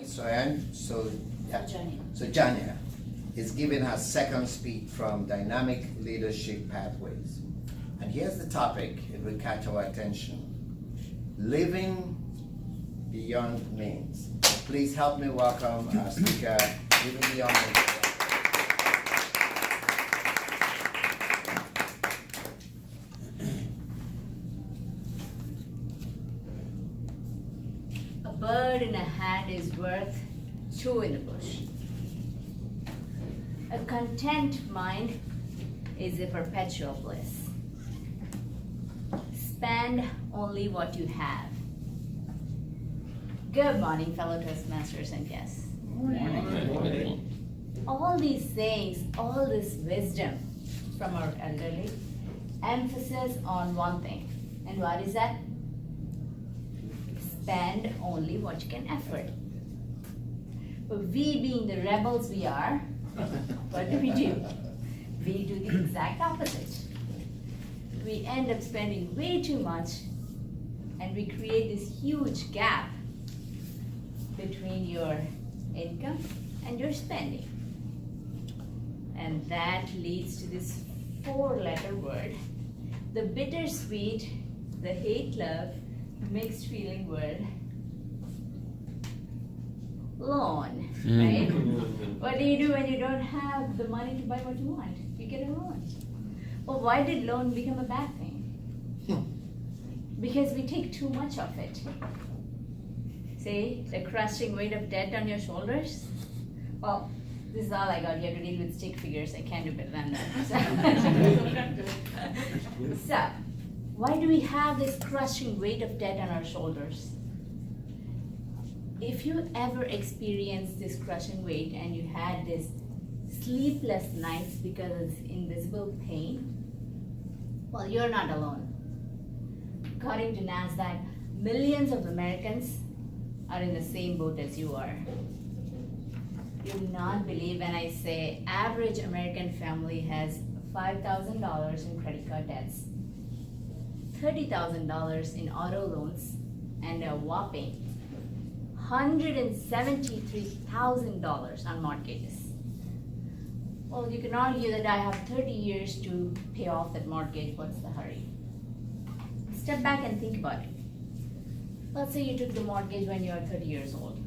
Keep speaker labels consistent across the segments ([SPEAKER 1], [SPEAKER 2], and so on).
[SPEAKER 1] So Janya is giving her second speak from Dynamic Leadership Pathways. And here's the topic, it will catch our attention. Living beyond means. Please help me welcome our speaker, Living Beyond Means.
[SPEAKER 2] A bird in a hand is worth two in the bush. A content mind is a perpetual bliss. Spend only what you have. Good morning, fellow Toastmasters and guests.
[SPEAKER 3] Morning.
[SPEAKER 2] All these sayings, all this wisdom from our elderly, emphasis on one thing. And what is that? Spend only what you can afford. But we, being the rebels we are, what do? We do the exact opposite. We end up spending way too much, and we create this huge gap between your income and your spending. And that leads to this 4-letter word, the bittersweet, the hate-love, mixed feeling word, loan, right? What do you do when you don't have the money to buy what you want? You get a loan. Well, why did loan become a bad thing? Because we take too much of it. See, the crushing weight of debt on your shoulders? Well, this is all I got. You have to deal with stick figures. I can't do better than that. So, why do we have this crushing weight of debt on our shoulders? If you ever experienced this crushing weight and you had this sleepless nights because of invisible pain, well, you're not alone. According to NASDAQ, millions of Americans are in the same boat as you are. You will not believe when I say average American family has $5,000 in credit card debts, $30,000 in auto loans, and a whopping $173,000 on mortgages. Well, you can argue that I have 30 years to pay off that mortgage. What's the hurry? Step back and think about it. Let's say you took the mortgage when you're 30 years old.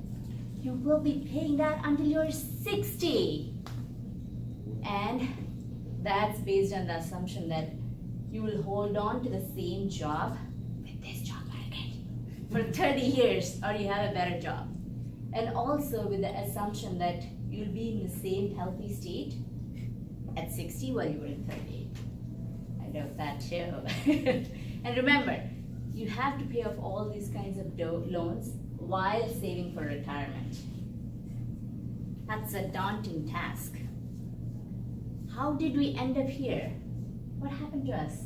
[SPEAKER 2] You will be paying that until you're 60. And that's based on the assumption that you will hold on to the same job with this job market for 30 years, or you have a better job. And also with the assumption that you'll be in the same healthy state at 60 while you were in 30. I know that too. And remember, you have to pay off all these kinds of loans while saving for retirement. That's a daunting task. How did we end up here? What happened to us?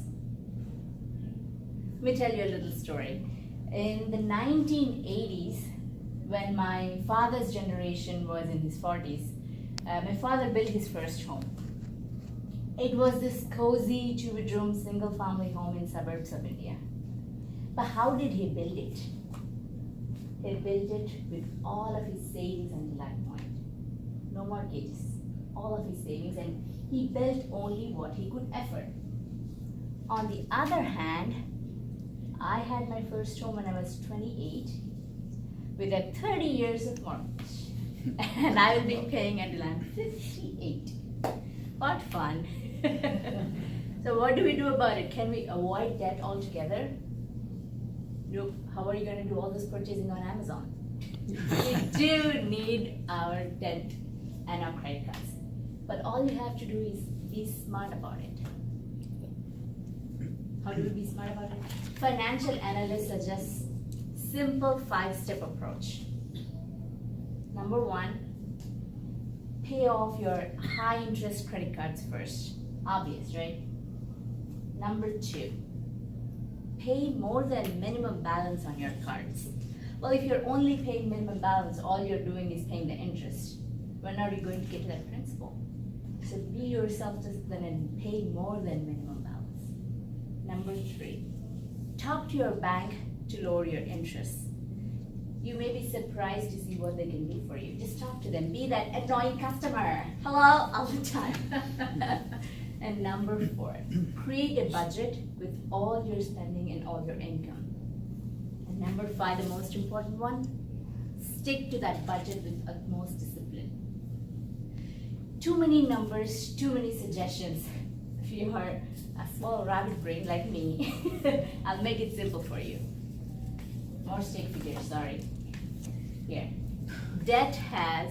[SPEAKER 2] Let me tell you a little story. In the 1980s, when my father's generation was in his 40s, my father built his first home. It was this cozy 2-bedroom single-family home in suburbs of India. But how did he build it? He built it with all of his savings until that point. No mortgages, all of his savings, and he built only what he could afford. On the other hand, I had my first home when I was 28 with a 30 years of mortgage. And I will be paying until I'm 58. What fun. So what do we do about it? Can we avoid debt altogether? Nope. How are you going to do all this purchasing on Amazon? We do need our debt and our credit cards. But all you have to do is be smart about it. How do we be smart about it? Financial analysts suggest simple 5-step approach. Number 1, pay off your high interest credit cards first. Obvious, right? Number 2, pay more than minimum balance on your cards. Well, if you're only paying minimum balance, all you're doing is paying the interest. When are you going to get to that principal? So be yourself disciplined and pay more than minimum balance. Number 3, talk to your bank to lower your interest. You may be surprised to see what they can do for you. Just talk to them. Be that annoying customer. Hello, all the time. And number 4, create a budget with all your spending and all your income. And number 5, the most important one, stick to that budget with utmost discipline. Too many numbers, too many suggestions. If you are a small rabbit brain like me, I'll make it simple for you. More stick figures, sorry. Here. Debt has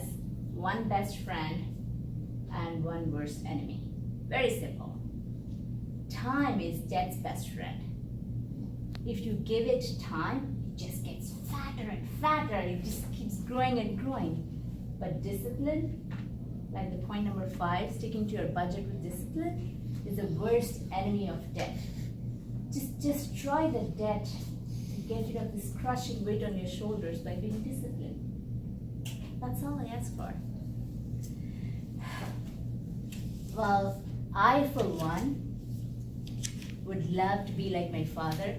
[SPEAKER 2] one best friend and one worst enemy. Very simple. Time is debt's best friend. If you give it time, it just gets fatter and fatter. It just keeps growing and growing. But discipline, like the point number 5, sticking to your budget with discipline, is the worst enemy of debt. Just destroy the debt and get rid of this crushing weight on your shoulders by being disciplined. That's all I ask for. Well, I, for one, would love to be like my father.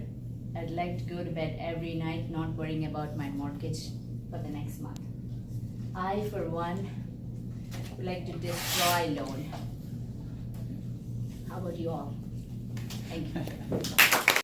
[SPEAKER 2] I'd like to go to bed every night not worrying about my mortgage for the next month. I, for one, would like to destroy loan. How about you all? Thank you.